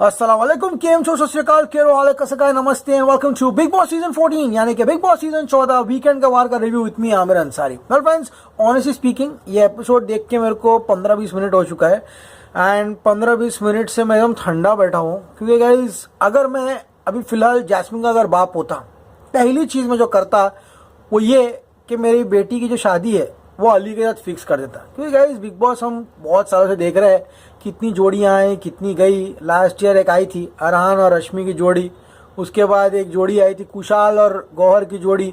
अस्सलाम वालेकुम, केम छो, सत श्री अकाल, केरो हाल है, कैसे हैं, नमस्ते and welcome to Bigg Boss season 14 यानी कि बिग बॉस सीजन 14 वीकेंड का वार का review with me Aamir Ansari. Well friends, honestly speaking ये एपिसोड देख के मेरे को 15-20 मिनट हो चुका है एंड 15-20 मिनट से मैं एकदम ठंडा बैठा हूँ क्योंकि गाइज अगर मैं अभी फिलहाल जैस्मिन का अगर बाप होता, पहली चीज़ मैं जो करता वो ये कि मेरी बेटी की जो शादी है वो अली के साथ फिक्स कर देता। क्योंकि गाइज बिग बॉस हम बहुत सालों से देख रहे हैं, कितनी जोड़ियाँ आई कितनी गई। लास्ट ईयर एक आई थी अरहान और रश्मि की जोड़ी, उसके बाद एक जोड़ी आई थी कुशाल और गौहर की जोड़ी।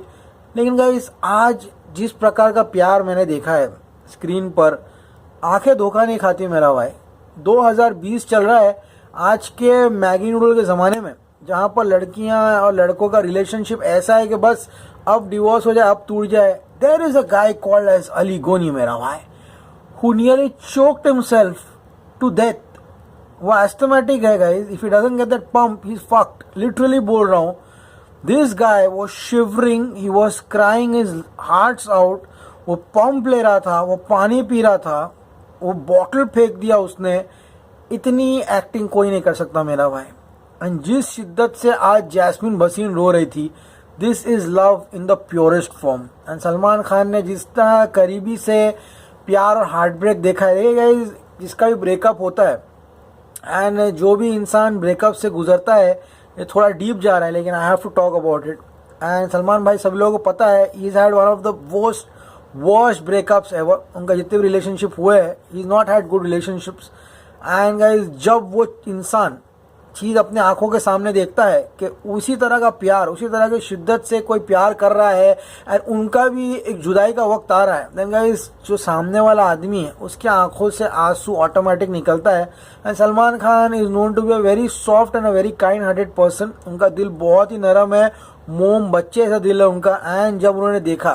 लेकिन गाइज आज जिस प्रकार का प्यार मैंने देखा है स्क्रीन पर, आंखें धोखा नहीं खाती मेरा भाई। 2020 चल रहा है, आज के मैगी नूडल के ज़माने में जहाँ पर लड़कियाँ और लड़कों का रिलेशनशिप ऐसा है कि बस अब डिवोर्स हो जाए अब टूट जाए। There is a guy called as Ali Goni मेरा भाई, who nearly choked himself to death. वो asthmatic है guys, if he doesn't get that pump he's fucked, literally बोल रहा हूँ। This guy was shivering, he was crying his hearts out। वो pump ले रहा था, वो पानी पी रहा था, वो बॉटल फेंक दिया उसने। इतनी एक्टिंग कोई नहीं कर सकता मेरा भाई। एंड जिस शिद्दत से आज जैस्मिन भसीन रो रही थी, this is love in the purest form. And Salman Khan ने जिस तरह करीबी से प्यार और हार्ट ब्रेक देखा है, जिसका भी ब्रेकअप होता है एंड जो भी इंसान ब्रेकअप से गुजरता है, ये थोड़ा डीप जा रहा है लेकिन I have to talk about it. And Salman भाई सब लोगों को पता है, he is had one of the worst breakups ever. उनका जितने भी रिलेशनशिप हुए हैं, he is not had good relationships. And guys जब वो इंसान चीज़ अपने आंखों के सामने देखता है कि उसी तरह का प्यार, उसी तरह की शिद्दत से कोई प्यार कर रहा है और उनका भी एक जुदाई का वक्त आ रहा है, देन गाइस जो सामने वाला आदमी है उसके आंखों से आंसू ऑटोमेटिक निकलता है। And Salman Khan is known to be a very soft and a very kind hearted person. उनका दिल बहुत ही नरम है, मोम बच्चे ऐसा दिल है उनका। एंड जब उन्होंने देखा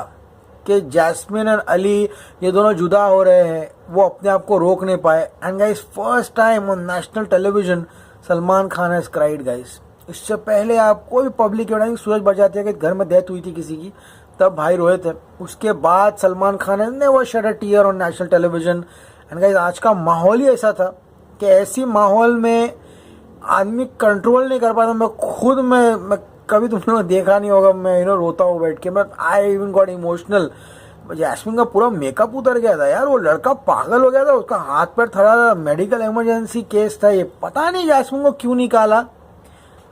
कि जैस्मिन और अली ये दोनों जुदा हो रहे हैं, वो अपने आप को रोक नहीं पाए। And guys first time on national television Salman Khan has cried guys. इससे पहले आप कोई भी पब्लिक इवेंट सूरज बजाते हैं कि घर में डेथ हुई थी किसी की, तब भाई रोए थे। उसके बाद सलमान खान ने never shed a tear on national television. And guys आज का माहौल ही ऐसा था कि ऐसी माहौल में आदमी कंट्रोल नहीं कर पाता। मैं खुद मैं कभी तुमने देखा नहीं होगा, मैं रोता हूँ बैठ के। मैं I even got emotional. Jasmin का पूरा मेकअप उतर गया था यार, वो लड़का पागल हो गया था, उसका हाथ पैर थड़ा। मेडिकल इमरजेंसी केस था ये, पता नहीं जैस्मिन को क्यों निकाला।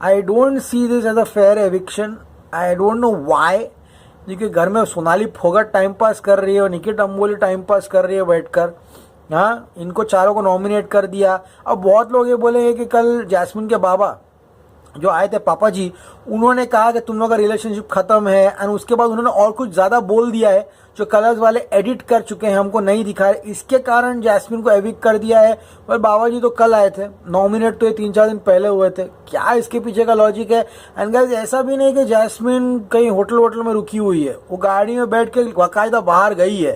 I don't see this as a fair eviction, I don't know why. क्योंकि घर में सोनाली फोगट टाइम पास कर रही है और निकी अंबोली टाइम पास कर रही है बैठकर। हाँ, इनको चारों को नॉमिनेट कर दिया। अब बहुत लोग ये बोलेंगे कि कल जैस्मिन के बाबा जो आए थे पापा जी, उन्होंने कहा कि तुम लोगों का रिलेशनशिप खत्म है। एंड उसके बाद उन्होंने और कुछ ज्यादा बोल दिया है जो कलर्स वाले एडिट कर चुके हैं, हमको नहीं दिखा रहे। इसके कारण जैस्मिन को एविक्ट कर दिया है। पर बाबा जी तो कल आए थे, नॉमिनेट तो ये 3-4 दिन पहले हुए थे। क्या इसके पीछे का लॉजिक है? एंड गाइस ऐसा भी नहीं कि जैस्मिन कहीं होटल में रुकी हुई है, वो गाड़ी में बैठ के बाकायदा बाहर गई है।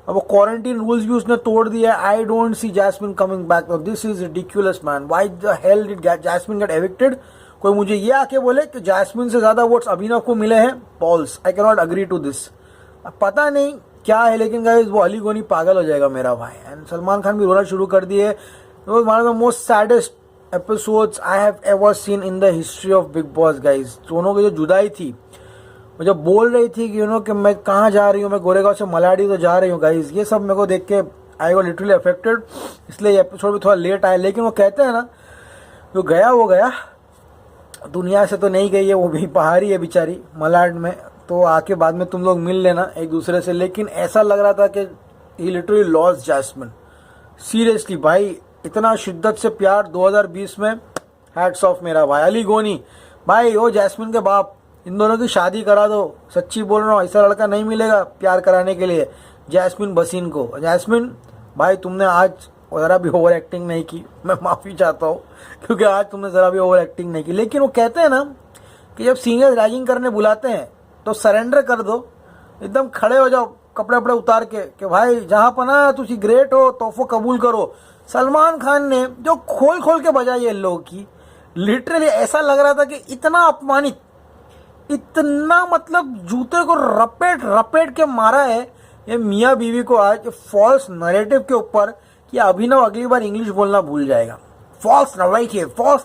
अब वो क्वारंटीन रूल्स भी उसने तोड़ दिया है। I don't see Jasmin coming back. This is ridiculous man, why the hell did Jasmin get evicted? कोई मुझे ये आके बोले कि जैस्मिन से ज्यादा वोट्स अभिनव को मिले हैं, false. I can not agree to this. पता नहीं क्या है, लेकिन गाइस वो अली गोनी पागल हो जाएगा मेरा भाई। एंड सलमान खान भी रोना शुरू कर दिए। It was one of the most saddest episodes I have ever seen in the history of big boss guys. दोनों की जो जुदाई थी, वो जब बोल रही थी कि कि मैं कहाँ जा रही हूँ, मैं गोरेगांव से मलाडी तो जा रही हूँ गाइस, ये सब मेरे को देख के आई गॉट लिटरली अफेक्टेड। इसलिए ये एपिसोड भी थोड़ा लेट आया। लेकिन वो कहते हैं ना, जो गया वो गया, दुनिया से तो नहीं गई है, वो भी बाहर ही है बेचारी मलाड में। तो आके बाद में तुम लोग मिल लेना एक दूसरे से। लेकिन ऐसा लग रहा था कि ही लिटरली लॉस्ट जैस्मिन। सीरियसली भाई, इतना शिद्दत से प्यार 2020 में, हैट्स ऑफ मेरा भाई। अली गोनी भाई, ओ जैस्मिन के बाप, इन दोनों की शादी करा दो। सच्ची बोल रहा हूँ, ऐसा लड़का नहीं मिलेगा प्यार कराने के लिए जैस्मिन भसीन को। जैस्मिन भाई, तुमने आज ज़रा भी ओवर एक्टिंग नहीं की, मैं माफ़ी चाहता हूँ क्योंकि आज तुमने ज़रा भी ओवर एक्टिंग नहीं की। लेकिन वो कहते हैं ना कि जब सीनियर्स रैगिंग करने बुलाते हैं तो सरेंडर कर दो, एकदम खड़े हो जाओ कपड़े वपड़े उतार के कि भाई जहाँ पना तुसी ग्रेट हो, तोहफो कबूल करो। सलमान खान ने जो खोल खोल के बजाई है इन लोगों की, लिटरली ऐसा लग रहा था कि इतना अपमानित, इतना मतलब जूते को रपेट रपेट के मारा है ये मियाँ बीवी को आज फॉल्स नैरेटिव के ऊपर कि अभिनव अगली बार इंग्लिश बोलना भूल जाएगा। फॉल्स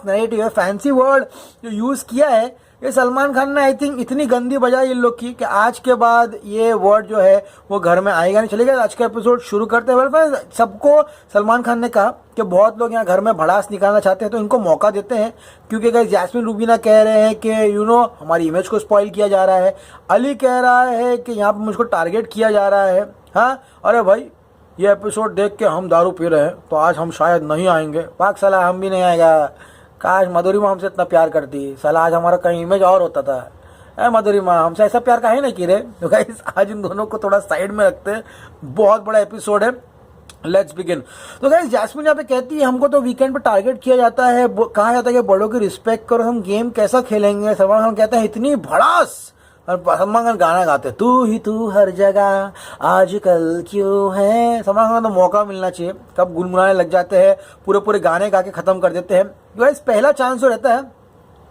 नरेटिव है, फैंसी वर्ड जो यूज किया है ये सलमान खान ने आई थिंक इतनी गंदी बजाई इन लोग की कि आज के बाद ये वर्ड जो है वो घर में आएगा नहीं, चलेगा। आज का एपिसोड शुरू करते हैं। सबको सलमान खान ने कहा कि बहुत लोग यहाँ घर में भड़ास निकालना चाहते हैं तो इनको मौका देते हैं, क्योंकि अगर जैस्मिन रूबीना कह रहे हैं कि हमारी इमेज को स्पॉइल किया जा रहा है, अली कह रहा है कि यहाँ पर मुझको टारगेट किया जा रहा है। हाँ, अरे भाई ये एपिसोड देख के हम दारू पी रहे हैं तो आज हम शायद नहीं आएंगे, पाक साला हम भी नहीं आएगा। काश मधुरिमा हमसे इतना प्यार करती, साला आज हमारा कहीं इमेज और होता था। ए मधुरिमा, हमसे ऐसा प्यार काहे नहीं की रे। तो गाइस आज इन दोनों को थोड़ा साइड में रखते हैं, बहुत बड़ा एपिसोड है, लेट्स बिगिन। तो गाइस जैस्मिन यहाँ पे कहती है हमको तो वीकेंड पे टारगेट किया जाता है, कहा जाता है कि बड़ों की रिस्पेक्ट करो, हम गेम कैसा खेलेंगे। सलमान खान कहते हैं इतनी भड़ास, और सलमान खान गाना गाते तू ही तू हर जगह आजकल क्यों है। सलमान खान तो मौका मिलना चाहिए, कब गुनगुनाने लग जाते हैं, पूरे गाने गा के खत्म कर देते हैं। गाइस पहला चांस जो रहता है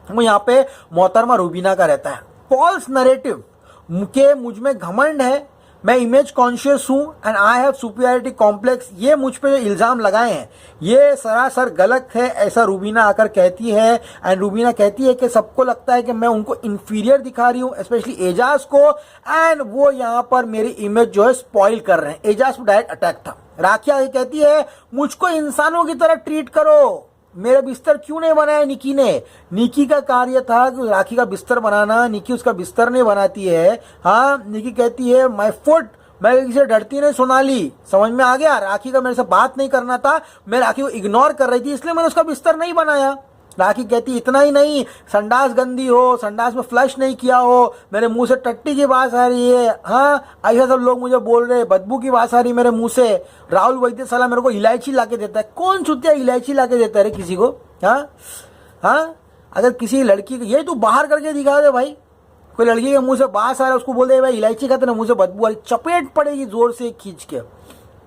वो यहाँ पे मोहतरमा रूबीना का रहता है। फॉल्स नरेटिव के मुझ में घमंड है, मैं इमेज कॉन्शियस हूं and I have superiority complex, ये मुझ पे जो इल्जाम लगाए हैं ये सरासर गलत है, ऐसा रूबीना आकर कहती है। एंड रूबीना कहती है कि सबको लगता है कि मैं उनको इंफीरियर दिखा रही हूं, स्पेशली एजाज को, एंड वो यहाँ पर मेरी इमेज जो है स्पॉइल कर रहे हैं। एजाज को डायरेक्ट अटैक था। राखिया कहती है मुझको इंसानों की तरह ट्रीट करो, मेरा बिस्तर क्यों नहीं बनाया निकी ने। निकी का कार्य था कि राखी का बिस्तर बनाना, निकी उसका बिस्तर नहीं बनाती है। हाँ, निकी कहती है माय फुट, मैं किसी से डरती नहीं सोनाली, समझ में आ गया। राखी का मेरे से बात नहीं करना था, मैं राखी को इग्नोर कर रही थी इसलिए मैंने उसका बिस्तर नहीं बनाया। राखी कहती इतना ही नहीं, संडास गंदी हो, संडास में फ्लश नहीं किया हो, मेरे मुंह से टट्टी की बात आ रही है। हाँ, ऐसा सब लोग मुझे बोल रहे, बदबू की बात आ रही मेरे मुंह से। राहुल वैद्य साला मेरे को इलायची लाके देता है, कौन छुतिया इलायची लाके देता है किसी को। हाँ, अगर किसी लड़की को ये तू बाहर करके दिखा दे भाई, कोई लड़की के मुंह से बात आ रहा है उसको बोल दे भाई इलायची खाते ना, मुंह से बदबू आ रही, चपेट पड़ेगी जोर से खींच के।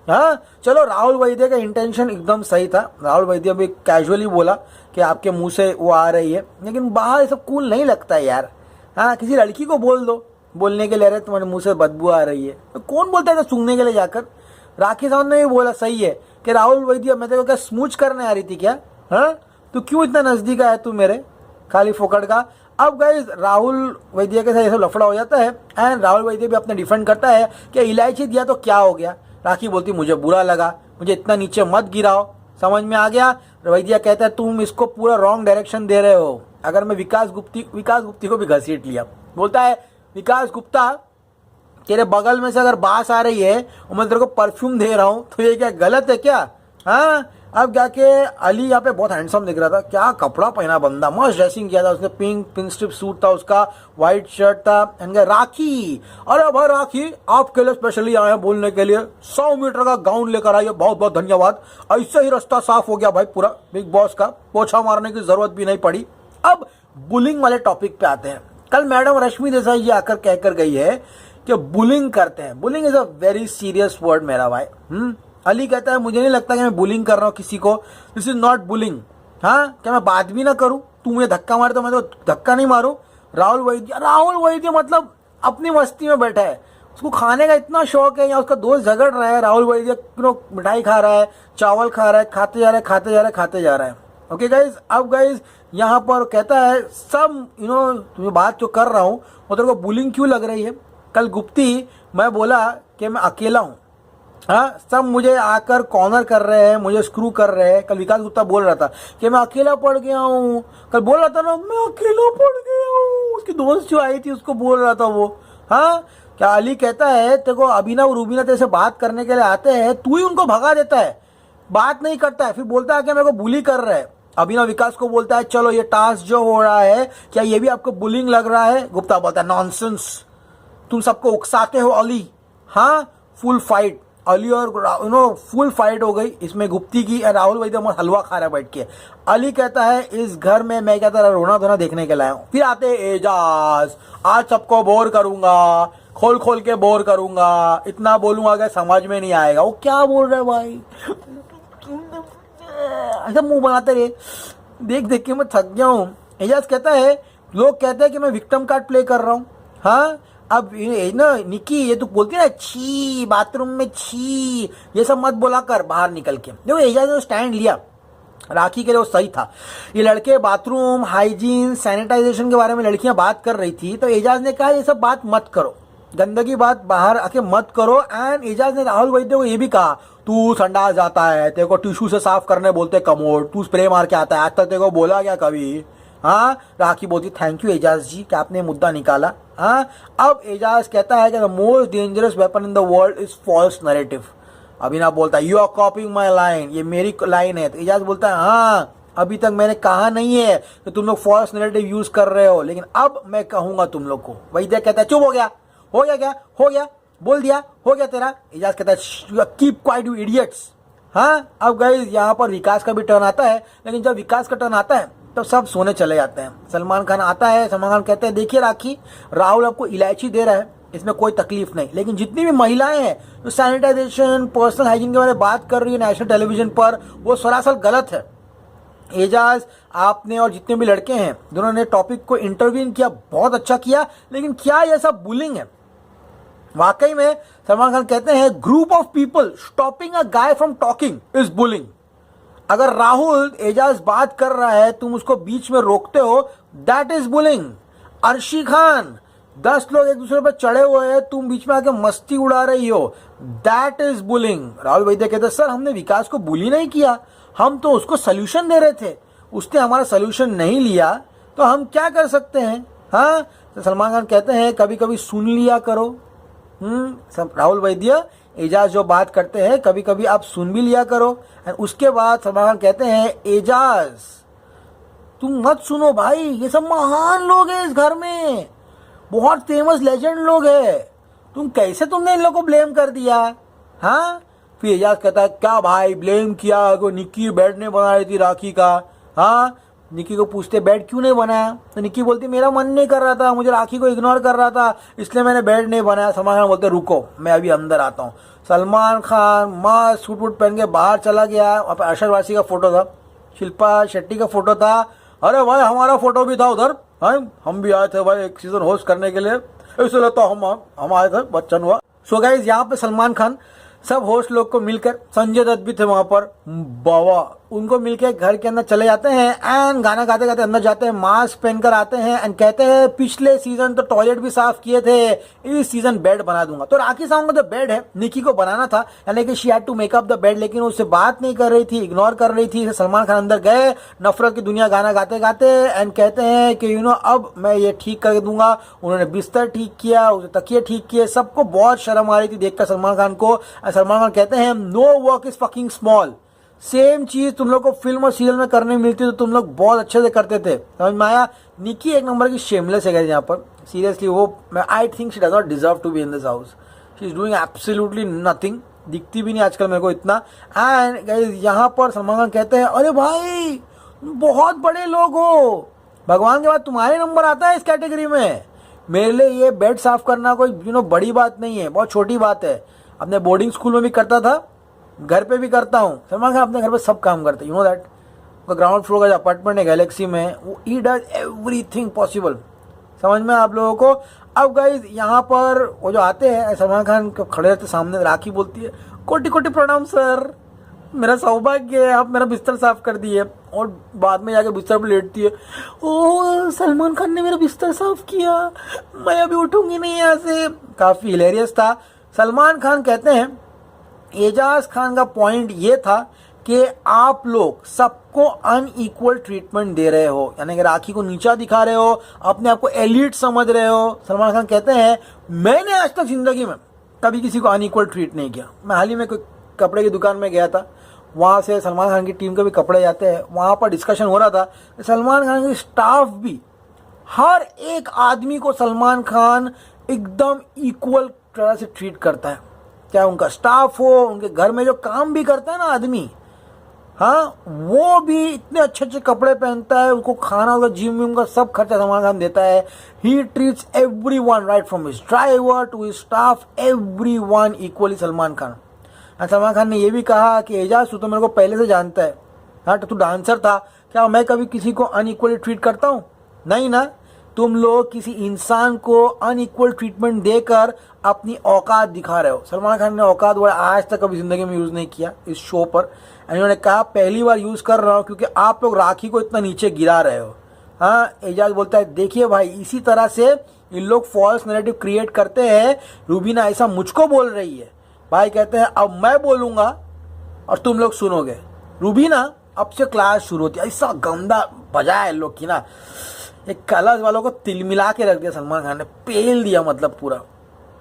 हाँ चलो, राहुल वैद्य का इंटेंशन एकदम सही था। राहुल वैद्य भी कैजुअली बोला कि आपके मुंह से वो आ रही है, लेकिन बाहर ये सब कूल नहीं लगता है यार। हाँ, किसी लड़की को बोल दो, बोलने के लिए अरे तुम्हारे मुंह से बदबू आ रही है, तो कौन बोलता है सूंघने के लिए जाकर। राखी साहब ने भी बोला सही है कि राहुल वैद्य मैं तेरे को क्या स्मूच करने आ रही थी क्या। हाँ, तो क्यों इतना नजदीक आया तू मेरे खाली फोकट का। अब गाइस राहुल वैद्य के साथ ये सब लफड़ा हो जाता है एंड राहुल वैद्य भी अपने डिफेंड करता है कि इलायची दिया तो क्या हो गया। राखी बोलती मुझे बुरा लगा, मुझे इतना नीचे मत गिराओ, समझ में आ गया। वैद्य कहता है तुम इसको पूरा रॉन्ग डायरेक्शन दे रहे हो। अगर मैं विकास गुप्ती को भी घसीट लिया, बोलता है विकास गुप्ता तेरे बगल में से अगर बास आ रही है और मैं तेरे को परफ्यूम दे रहा हूं तो ये क्या गलत है क्या। हाँ, अब जाके अली यहाँ पे बहुत हैंडसम दिख रहा था, क्या कपड़ा पहना बंदा, मस्त ड्रेसिंग किया था उसने, पिंक पिन स्ट्रिप सूट था उसका, व्हाइट शर्ट था। एंड राखी, अरे भाई राखी आपके लिए स्पेशली आए हैं बोलने के लिए, 100 मीटर का गाउन लेकर आइए, बहुत बहुत धन्यवाद। ऐसे ही रास्ता साफ हो गया भाई पूरा, बिग बॉस का पोछा मारने की जरूरत भी नहीं पड़ी। अब बुलिंग वाले टॉपिक पे आते हैं। कल मैडम रश्मि देसाई जी आकर कहकर गई है कि बुलिंग करते हैं। Bullying is a very serious word मेरा भाई। अली कहता है मुझे नहीं लगता कि मैं बुलिंग कर रहा हूँ किसी को, दिस इज नॉट बुलिंग। हाँ, क्या मैं बात भी ना करूं, तू मुझे धक्का मारे तो मैं तो धक्का नहीं मारूं। राहुल वैद्य मतलब अपनी मस्ती में बैठा है, उसको खाने का इतना शौक है, या उसका दोस्त झगड़ रहा है, राहुल वैद्य मिठाई खा रहा है, चावल खा रहा है, खाते जा रहा है। ओके गाइज, अब गाइज यहाँ पर कहता है सब तुम्हें बात जो कर रहा हूँ वो तेरे को बुलिंग क्यों लग रही है। कल गुप्ती मैं बोला कि मैं अकेला हूँ, हाँ, सब मुझे आकर कॉर्नर कर रहे हैं, मुझे स्क्रू कर रहे हैं। कल विकास गुप्ता बोल रहा था कि मैं अकेला पड़ गया हूँ, कल बोल रहा था ना मैं अकेला पड़ गया हूँ, उसकी दोस्त जो आई थी उसको बोल रहा था वो। हाँ, क्या अली कहता है तेरे को अभिनव रूबीना तेरे से बात करने के लिए आते हैं, तू ही उनको भगा देता है, बात नहीं करता है, फिर बोलता है कि मेरे को बुली कर रहा है। अभिनव विकास को बोलता है चलो ये टास्क जो हो रहा है क्या ये भी आपको बुलिंग लग रहा है। गुप्ता बोलता है नॉनसेंस, तुम सबको उकसाते हो अली। हाँ, फुल फाइट अली और फुल फाइट हो गई इसमें गुप्ती की। राहुल वैद्य हलवा खा रहा है बैठ के। अली कहता है इस घर में मैं क्या तरह रोना धोना देखने के लाया हूँ। फिर आते एजाज, आज सबको बोर करूंगा, खोल के बोर करूंगा, इतना बोलूंगा कि समझ में नहीं आएगा। वो क्या बोल रहा है भाई, ऐसा मुंह बनाते रहे, देख के मैं थक गया हूँ। एजाज कहता है लोग कहते हैं कि मैं विक्टिम कार्ड प्ले कर रहा हूँ। हाँ, अब ना निकी ये तो बोलती है ना छी, बाथरूम में छी, ये सब मत बोला कर बाहर निकल के। देखो एजाज ने स्टैंड लिया राखी के लिए वो सही था। ये लड़के बाथरूम हाइजीन सैनिटाइजेशन के बारे में लड़कियां बात कर रही थी, तो एजाज ने कहा ये सब बात मत करो, गंदगी बात बाहर आके मत करो। एंड एजाज ने राहुल वैद्य को ये भी कहा, तू संडास जाता है, तेरे को टिश्यू से साफ करने बोलते कमोड, तू स्प्रे मार के आता है, आज तक तेरे को बोला क्या कभी? हाँ, राखी बोलती थैंक यू एजाज जी कि आपने मुद्दा निकाला। हाँ, अब एजाज कहता है कि the most dangerous weapon in the world is false narrative. Abhinav बोलता है you are copying my line, ये मेरी लाइन है। तो एजाज बोलता है हाँ, अभी तक मैंने कहा नहीं है कि तुम लोग फॉल्स नैरेटिव यूज कर रहे हो, लेकिन अब मैं कहूंगा तुम लोग को। वैद्य कहता है चुप हो गया, हो गया क्या, हो गया, बोल दिया, हो गया तेरा। एजाज कहता है कीप क्वाइट यू इडियट्स। हाँ, अब गाइस यहाँ पर विकास का भी टर्न आता है, लेकिन जब विकास का टर्न आता है तो सब सोने चले जाते हैं। सलमान खान आता है, सलमान खान कहते हैं देखिए राखी, राहुल आपको इलायची दे रहा है, इसमें कोई तकलीफ नहीं, लेकिन जितनी भी महिलाएं हैं जो सैनिटाइजेशन पर्सनल हाइजीन के बारे में बात कर रही है नेशनल टेलीविजन पर, वो सरासर गलत है। एजाज, आपने और जितने भी लड़के हैं जिन्होंने टॉपिक को इंटरव्यू किया, बहुत अच्छा किया, लेकिन क्या ये सब बुलिंग है? वाकई में सलमान खान कहते हैं group of people stopping a guy from talking is bullying. अगर राहुल एजाज बात कर रहा है, तुम उसको बीच में रोकते हो, that is bullying. Arshi Khan, 10 लोग एक दूसरे पर चढ़े हुए हैं, तुम बीच में आके मस्ती उड़ा रही हो, that is bullying. Rahul Vaidya कहते सर हमने विकास को बुली नहीं किया, हम तो उसको सोल्यूशन दे रहे थे, उसने हमारा सोल्यूशन नहीं लिया, तो हम क्या कर सकते हैं? हाँ, तो सलमान खान कहते हैं कभी कभी सुन लिया करो। राहुल वैद्य, एजाज जो बात करते हैं कभी कभी आप सुन भी लिया करो। उसके बाद सलमान खान कहते हैं एजाज तुम मत सुनो भाई, ये सब महान लोग हैं इस घर में, बहुत फेमस लेजेंड लोग हैं, तुम कैसे तुमने इन लोगों को ब्लेम कर दिया? हाँ, फिर एजाज कहता है क्या भाई ब्लेम किया, को निक्की बेड नहीं बना रही थी राखी का। हाँ, निक्की को पूछते बेड क्यों नहीं बनाया, तो निक्की बोलती मेरा मन नहीं कर रहा था, मुझे राखी को इग्नोर कर रहा था, इसलिए मैंने बेड नहीं बनाया। सलमान खान बोलते रुको मैं अभी अंदर आता हूँ। सलमान खान मास्क सूट वूट पहन के बाहर चला गया। वहाँ पर अरशद वारसी का फोटो था, शिल्पा शेट्टी का फोटो था, अरे भाई हमारा फोटो भी था उधर। हाँ, हम भी आए थे भाई एक सीजन होस्ट करने के लिए, इसलिए तो हम आए थे, बच्चन हुआ। सो गाइस, यहाँ पे सलमान खान सब होस्ट लोग को मिलकर, संजय दत्त भी थे वहां पर, बाबा, उनको मिलकर घर के अंदर चले जाते हैं एंड गाना गाते गाते अंदर जाते हैं, मास्क पहनकर आते हैं एंड कहते हैं पिछले सीजन तो टॉयलेट भी साफ किए थे, इस सीजन बेड बना दूंगा। तो राखी साहब का जो बेड है निकी को बनाना था, यानी कि she had to make up the bed, लेकिन उससे बात नहीं कर रही थी, इग्नोर कर रही थी। सलमान खान अंदर गए नफरत की दुनिया गाना गाते गाते एंड कहते हैं कि अब मैं ये ठीक कर दूंगा। उन्होंने बिस्तर ठीक किया, उसे तकिए ठीक किए, सबको बहुत शर्म आ रही थी देखकर सलमान खान को। सलमान खान कहते हैं no work is fucking small, same चीज तुम लोग को फिल्म और सीरियल में करने मिलती तो तुम लोग बहुत अच्छे से करते थे, समझ में आया? निकी एक नंबर की शेमलेस है यहाँ पर, सीरियसली वो, I think she does not deserve to be in this house, she is doing absolutely nothing, दिखती भी नहीं आजकल मेरे को इतना। एंड गाइस यहाँ पर सलमान खान कहते हैं अरे भाई बहुत बड़े लोग हो, भगवान के बाद तुम्हारे नंबर आता है इस कैटेगरी में, मेरे लिए ये बेड साफ करना कोई बड़ी बात नहीं है, बहुत छोटी बात है। अपने बोर्डिंग स्कूल में भी करता था, घर पे भी करता हूँ। सलमान खान अपने घर पे सब काम करते, you know that. Ground floor का जो अपार्टमेंट है गैलेक्सी में, वो ही डज एवरीथिंग पॉसिबल, समझ में आप लोगों को? अब गाइस यहाँ पर वो जो आते हैं सलमान खान खड़े रहते सामने, राखी बोलती है कोटि कोटि प्रणाम सर, मेरा सौभाग्य है आप मेरा बिस्तर साफ कर दिए, और बाद में जाके बिस्तर पर लेटती है, ओ सलमान खान ने मेरा बिस्तर साफ किया, मैं अभी उठूंगी नहीं यहाँ से। काफी हिलेरियस था। सलमान खान कहते हैं एजाज खान का पॉइंट ये था कि आप लोग सबको अनइक्वल ट्रीटमेंट दे रहे हो, यानी कि राखी को नीचा दिखा रहे हो, अपने आप को एलिट समझ रहे हो। सलमान खान कहते हैं मैंने आज तक जिंदगी में कभी किसी को अनइक्वल ट्रीट नहीं किया। मैं हाल ही में कोई कपड़े की दुकान में गया था, वहाँ से सलमान खान की टीम के भी कपड़े जाते हैं, वहाँ पर डिस्कशन हो रहा था, सलमान खान की स्टाफ भी, हर एक आदमी को सलमान खान एकदम इक्वल तरह से ट्रीट करता है, चाहे उनका स्टाफ हो, उनके घर में जो काम भी करता है ना आदमी, हाँ, वो भी इतने अच्छे अच्छे कपड़े पहनता है, उनको खाना होगा, जिम विम का सब खर्चा सलमान खान देता है। He treats everyone right from his driver to his staff, everyone equally Salman Khan. Salman Khan ने ये भी कहा कि एजाज तू तो मेरे को पहले से जानता है, हाँ, तो तू डांसर था, क्या मैं कभी किसी को अनइक्वली ट्रीट करता हूँ? नहीं ना, तुम लोग किसी इंसान को अनइक्वल ट्रीटमेंट देकर अपनी औकात दिखा रहे हो। सलमान खान ने औकात वर्ड आज तक कभी जिंदगी में यूज नहीं किया इस शो पर। इन्होंने कहा पहली बार यूज कर रहा हूँ क्योंकि आप लोग राखी को इतना नीचे गिरा रहे हो। हाँ, एजाज बोलता है देखिए भाई, इसी तरह से इन लोग फॉल्स नैरेटिव क्रिएट करते हैं। रूबीना ऐसा मुझको बोल रही है। भाई कहते हैं अब मैं बोलूंगा और तुम लोग सुनोगे। रूबीना अब से क्लास शुरू होती है। ऐसा गंदा बजाया इन लोग की ना, एक कलर्स वालों को तिल मिला के रख दिया सलमान खान ने, पेल दिया मतलब पूरा।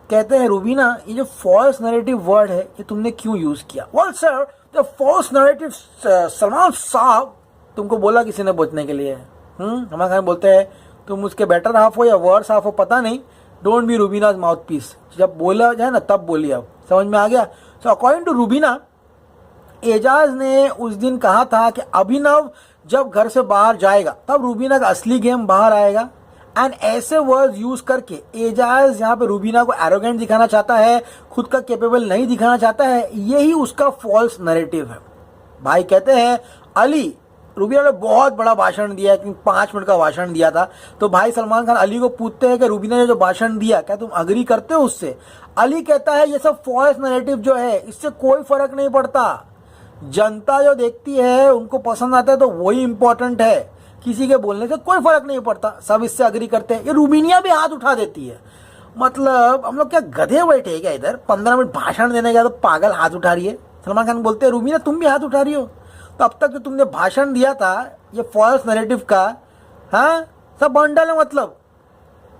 कहते हैं रूबीना ये जो फॉल्स नैरेटिव वर्ड है ये तुमने क्यों यूज किया? Well sir, the false narrative Salman साहब तुमको बोला किसी ने बचने के लिए? सलमान खान बोलते हैं तुम उसके बेटर हाफ हो या वर्स हाफ हो पता नहीं, डोंट बी रूबीनाज माउथ पीस। जब बोला जाए ना तब बोलिए। अब समझ में आ गया? So according to Rubina, Eijaz ने उस दिन कहा था कि अभिनव जब घर से बाहर जाएगा तब रूबीना का असली गेम बाहर आएगा। एंड ऐसे वर्ड्स यूज करके एजाज यहाँ पे रूबीना को एरोगेंट दिखाना चाहता है, खुद का कैपेबल नहीं दिखाना चाहता है। यही उसका फॉल्स नैरेटिव है। भाई कहते हैं अली, रूबीना ने बहुत बड़ा भाषण दिया, 5 मिनट का भाषण दिया था। तो भाई सलमान खान अली को पूछते हैं कि रूबीना ने जो भाषण दिया क्या तुम अग्री करते हो उससे? अली कहता है ये सब फॉल्स नैरेटिव जो है इससे कोई फर्क नहीं पड़ता। जनता जो देखती है उनको पसंद आता है तो वही इंपॉर्टेंट है, किसी के बोलने से कोई फर्क नहीं पड़ता। सब इससे अग्री करते हैं। ये रूबीनिया भी हाथ उठा देती है। मतलब हम लोग क्या गधे बैठे हैं क्या इधर? 15 मिनट भाषण देने का तो पागल हाथ उठा रही है। सलमान खान बोलते हैं रूबीना तुम भी हाथ उठा रही हो? तो अब तक जो तुमने भाषण दिया था ये फॉल्स नैरेटिव का, हाँ सब बंडल है मतलब।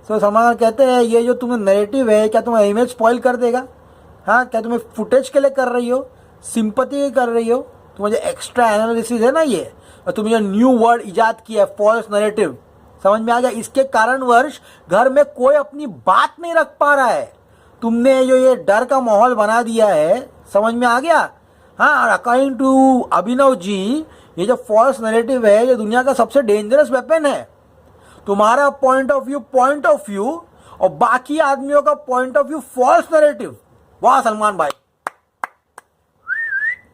सो सलमान खान कहते हैं ये जो तुम्हें नैरेटिव है क्या तुम्हारा इमेज स्पॉइल कर देगा? हाँ, क्या तुम्हें फुटेज के लिए कर रही हो, सिंपैथी कर रही हो? तुम्हारे जो एक्स्ट्रा एनालिसिस है ना ये, और तुमने जो न्यू वर्ड इजाद किया है फॉल्स नैरेटिव, समझ में आ गया? इसके कारणवश घर में कोई अपनी बात नहीं रख पा रहा है। तुमने जो ये डर का माहौल बना दिया है, समझ में आ गया? हाँ, और अकॉर्डिंग टू अभिनव जी ये जो फॉल्स नैरेटिव है ये दुनिया का सबसे डेंजरस वेपन है। तुम्हारा पॉइंट ऑफ व्यू और बाकी आदमियों का point of view false narrative. वाह सलमान भाई,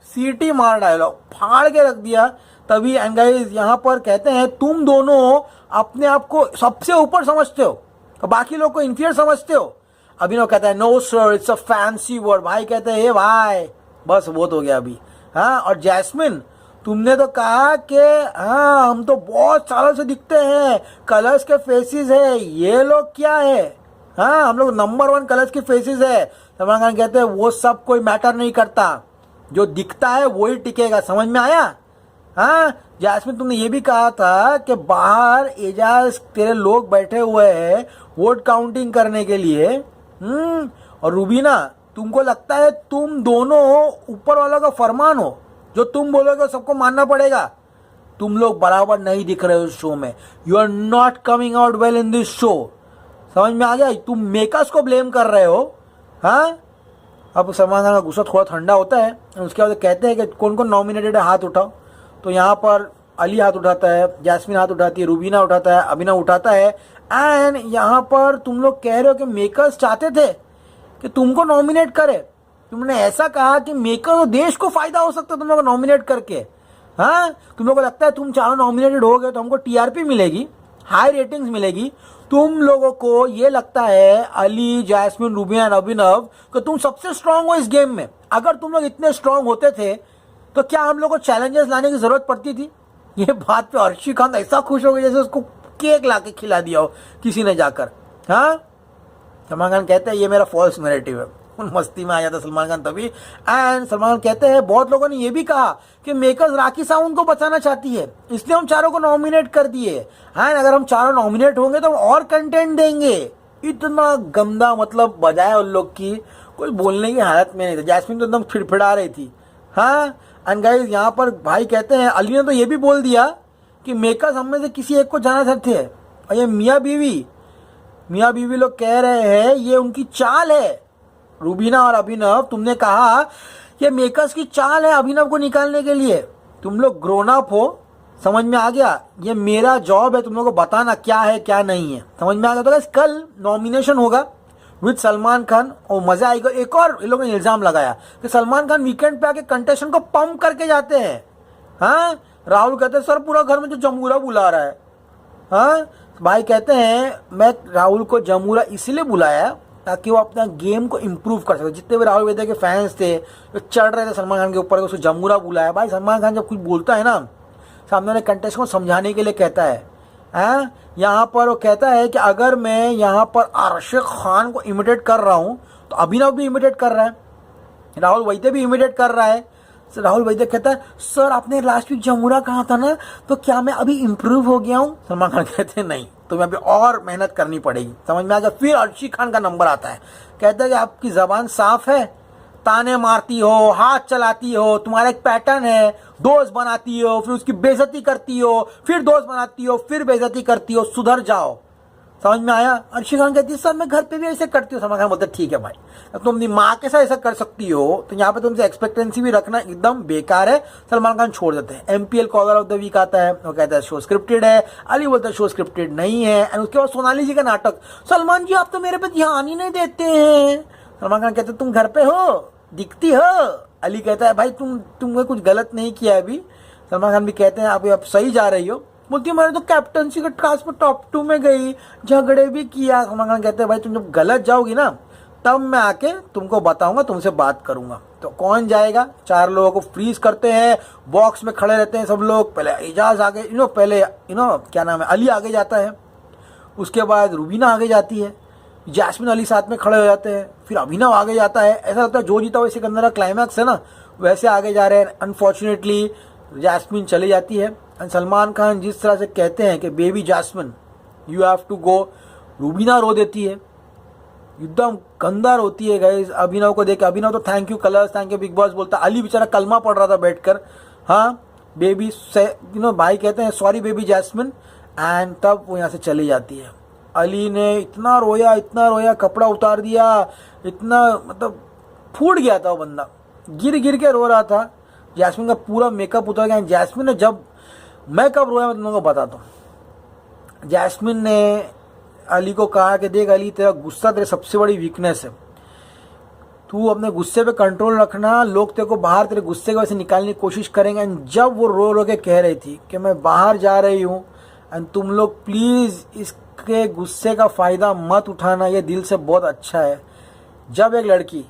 सीटी मार डायलॉग, फाड़ के रख दिया। तभी एंड गाइस यहाँ पर कहते हैं तुम दोनों अपने आप को सबसे ऊपर समझते हो और बाकी लोग को इंफीरियर समझते हो। अभिनव कहता है no sir it's a fancy word. भाई कहते हैं भाई बस बहुत हो गया अभी। हाँ, और जैस्मिन तुमने तो कहा कि हाँ हम तो बहुत सालों से दिखते हैं, कलर्स के फेसेस है, ये लोग क्या है? हाँ, हम लोग नंबर 1 कलर्स के फेसेस है। सलमान खान कहते हैं वो सब कोई मैटर नहीं करता, जो दिखता है वही टिकेगा। समझ में आया? हाँ, जैस्मिन तुमने ये भी कहा था कि बाहर एजाज तेरे लोग बैठे हुए हैं वोट काउंटिंग करने के लिए। और रूबीना तुमको लगता है तुम दोनों ऊपर वाला का फरमान हो, जो तुम बोलोगे सबको मानना पड़ेगा। तुम लोग बराबर नहीं दिख रहे हो उस शो में। You are not coming out well in this show. समझ में आ गया? तुम मेकर्स को ब्लेम कर रहे हो। हाँ, अब सलमान खान का गुस्सा थोड़ा ठंडा होता है। उसके बाद कहते हैं कि कौन कौन नॉमिनेटेड है हाथ उठाओ। तो यहाँ पर अली हाथ उठाता है, जैस्मिन हाथ उठाती है, रूबीना उठाता है, अभिनव उठाता है। एंड यहाँ पर तुम लोग कह रहे हो कि मेकर्स चाहते थे कि तुमको नॉमिनेट करे। तुमने ऐसा कहा कि मेकर देश को फायदा हो सकता है तुम लोग नॉमिनेट करके। हाँ, तुम लोगों को लगता है तुम चारों नॉमिनेटेड हो गए तो हमको टीआरपी मिलेगी, हाई रेटिंग्स मिलेगी। तुम लोगों को ये लगता है अली, जैस्मिन, रूबीना और अभिनव कि तुम सबसे स्ट्रांग हो इस गेम में। अगर तुम लोग इतने स्ट्रांग होते थे तो क्या हम लोग को चैलेंजेस लाने की जरूरत पड़ती थी? ये बात पे अर्शी खान ऐसा खुश हो गई जैसे उसको केक ला के खिला दिया हो किसी ने जाकर। हाँ, सलमान खान कहते हैं ये मेरा फॉल्स नैरेटिव है। मस्ती में आ जाता सलमान खान तभी। एंड सलमान खान कहते हैं बहुत लोगों ने ये भी कहा कि मेकर्स राखी सावंत को बचाना चाहती है, इसलिए हम चारों को नॉमिनेट कर दिए। एंड अगर हम चारों नॉमिनेट होंगे तो हम और कंटेंट देंगे। इतना गंदा मतलब बजाया उन लोग की, कोई बोलने की हालत में नहीं था। जैस्मिन तो एकदम फिड़फिड़ा रही थी। हाँ, एंड गाइस यहाँ पर भाई कहते हैं अली ने तो ये भी बोल दिया कि मेकर्स हम में से किसी एक को जाना चाहते हैं। और ये मियाँ बीवी लोग कह रहे हैं ये उनकी चाल है। रूबीना और अभिनव, तुमने कहा ये मेकर्स की चाल है अभिनव को निकालने के लिए। तुम लोग ग्रोन अप हो, समझ में आ गया? ये मेरा जॉब है तुम लोगों को बताना क्या है क्या नहीं है। समझ में आ गया? तो कल नॉमिनेशन होगा विद सलमान खान और मजा आएगा। एक और इन लोगों ने इल्जाम लगाया कि सलमान खान वीकेंड पे आके कंटेस्टेंट को पंप करके जाते हैं। हाँ, राहुल कहते हैं सर पूरा घर में जो जमूरा बुला रहा है। हाँ, भाई कहते हैं मैं राहुल को जमूरा इसलिए बुलाया ताकि वो अपना गेम को इम्प्रूव कर सके। जितने भी राहुल वैद्य के फैंस थे जो चढ़ रहे थे सलमान खान के ऊपर, उसको जमूरा बुलाया। भाई सलमान खान जब कुछ बोलता है ना, सामने वाले कंटेस्ट को समझाने के लिए कहता है। यहाँ पर वो कहता है कि अगर मैं यहाँ पर अरशद खान को इमिटेट कर रहा हूँ तो अभिनव भी इमिटेट कर रहा है, राहुल वैद्य भी इमिटेट कर रहा है। राहुल वैद्य कहता है सर आपने लास्ट वीक जमूरा कहा था ना, तो क्या मैं अभी इम्प्रूव हो गया हूँ? सलमान खान कहते हैं नहीं, तुम्हें अभी और मेहनत करनी पड़ेगी। समझ में आ गया? फिर अर्शी खान का नंबर आता है, कहता है कि आपकी जबान साफ है, ताने मारती हो, हाथ चलाती हो, तुम्हारा एक पैटर्न है, दोस्त बनाती हो, फिर उसकी बेइज्जती करती हो, फिर दोस्त बनाती हो, फिर बेइज्जती करती हो, सुधर जाओ। समझ में आया? अर्शी खान कहती है सर मैं घर पे भी ऐसे करती हूँ। सलमान खान बोलते ठीक है भाई, तुम अपनी माँ के साथ ऐसा कर सकती हो तो यहाँ पे तुमसे एक्सपेक्टेंसी भी रखना एकदम बेकार है। सलमान खान छोड़ देते हैं। MPL caller of the week आता है, वो कहता है शो स्क्रिप्टेड है। अली बोलता है शो स्क्रिप्टेड नहीं है। एंड उसके बाद सोनाली जी का नाटक, सलमान जी आप तो मेरे पे ध्यान ही नहीं देते हैं। सलमान खान कहते तुम घर पे हो, दिखती हो। अली कहता है भाई तुमने कुछ गलत नहीं किया अभी। सलमान खान भी कहते हैं आप सही जा रही हो। बोलती है मैंने तो कैप्टनसी के टास्क में टॉप 2 में गई, झगड़े भी किया। सलमान खान कहते हैं भाई तुम जब गलत जाओगी ना तब मैं आके तुमको बताऊंगा, तुमसे बात करूंगा। तो कौन जाएगा? 4 लोगों को फ्रीज करते हैं, बॉक्स में खड़े रहते हैं सब लोग। पहले एजाज आगे पहले क्या नाम है, अली आगे जाता है, उसके बाद रुबीना आगे जाती है, जैस्मिन अली साथ में खड़े हो जाते हैं, फिर अभिनव आगे जाता है। ऐसा लगता है जो जीता वैसे सिकंदर का क्लाइमैक्स है ना, वैसे आगे जा रहे हैं। अनफॉर्चुनेटली जैस्मिन चली जाती है। एंड सलमान खान जिस तरह से कहते हैं कि baby Jasmin you have to go, Rubina रो देती है, एकदम गंदा रोती है गाइस अभिनव को देख। अभिनव तो thank you colours, thank you big boss बोलता। अली बेचारा कलमा पढ़ रहा था बैठकर। हाँ बेबी भाई कहते हैं सॉरी बेबी जैस्मिन, एंड तब वो यहाँ से चली जाती है। अली ने इतना रोया, कपड़ा उतार दिया, इतना मतलब फूट गया था वो बंदा, गिर के रो रहा था। जैस्मिन का पूरा मेकअप उतर गया। जैस्मिन ने जब मैं कब रोया मैं तुम लोगों को बताता हूँ। जैस्मिन ने अली को कहा कि देख अली तेरा गुस्सा तेरी सबसे बड़ी वीकनेस है, तू अपने गुस्से पे कंट्रोल रखना, लोग तेरे को बाहर तेरे गुस्से की वजह से निकालने की कोशिश करेंगे। एंड जब वो रो के कह रही थी कि मैं बाहर जा रही हूँ एंड तुम लोग प्लीज़ इसके गुस्से का फ़ायदा मत उठाना, ये दिल से बहुत अच्छा है। जब एक लड़की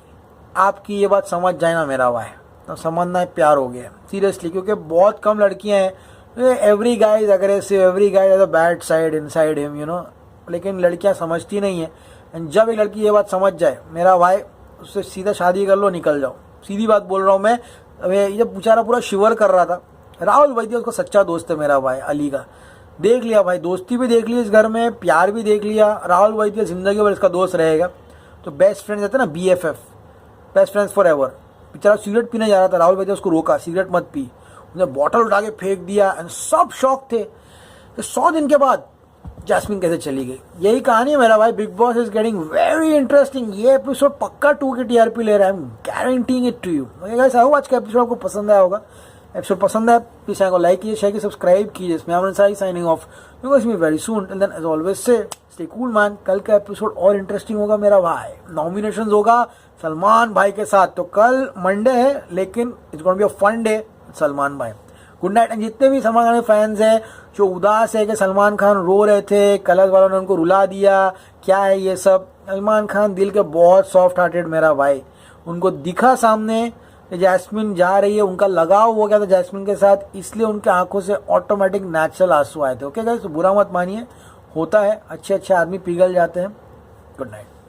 आपकी ये बात समझ जाए ना मेरा भाई, तो समझना प्यार हो गया सीरियसली। क्योंकि बहुत कम लड़कियां हैं, every guy is aggressive, every guy has a bad side inside him लेकिन लड़कियां समझती नहीं है। एंड जब एक लड़की ये बात समझ जाए मेरा भाई, उससे सीधा शादी कर लो, निकल जाओ। सीधी बात बोल रहा हूँ मैं। ये बेचारा पूरा शिवर कर रहा था। राहुल वैद्य उसका सच्चा दोस्त है मेरा भाई अली का। देख लिया भाई, दोस्ती भी देख ली इस घर में, प्यार भी देख लिया। राहुल वैद्य जिंदगी भर इसका दोस्त रहेगा। तो बेस्ट फ्रेंड रहते हैं ना, BFF, best friends for ever. बेचारा सिगरेट पीने जा रहा था, राहुल वैद्य उसको रोका, सिगरेट मत पी। उसने बॉटल उठा के फेंक दिया एंड सब शौक थे कि 100 दिन के बाद जैस्मिन कैसे चली गई। यही कहानी है मेरा भाई। Bigg Boss is getting very interesting. ये एपिसोड पक्का 2 की TRP ले रहा है, I am guaranteeing it to you. Guys I hope आज का एपिसोड आपको पसंद आया होगा। एपिसोड पसंद है प्लीज चैनल को लाइक कीजिए, शेयर कीजिए, सब्सक्राइब कीजिए। इसमें आमन सारी signing off, you guys me very soon and then as always say stay cool man. कल का एपिसोड और इंटरेस्टिंग होगा मेरा भाई। नॉमिनेशंस होगा सलमान भाई के साथ। तो कल मंडे है लेकिन it's gonna be a fun day Salman भाई। Good night. एंड जितने भी सलमान खान फैंस हैं जो उदास है कि सलमान खान रो रहे थे, कलर्स वालों ने उनको रुला दिया, क्या है ये सब, सलमान खान दिल के बहुत सॉफ्ट हार्टेड मेरा भाई। उनको दिखा सामने कि जैस्मिन जा रही है, उनका लगाव हो गया था जैस्मिन के साथ, इसलिए उनके आंखों से ऑटोमेटिक नेचुरल आंसू आए थे। ओके गाइस, बुरा मत मानिए, होता है, अच्छे आदमी पिघल जाते हैं। Good night.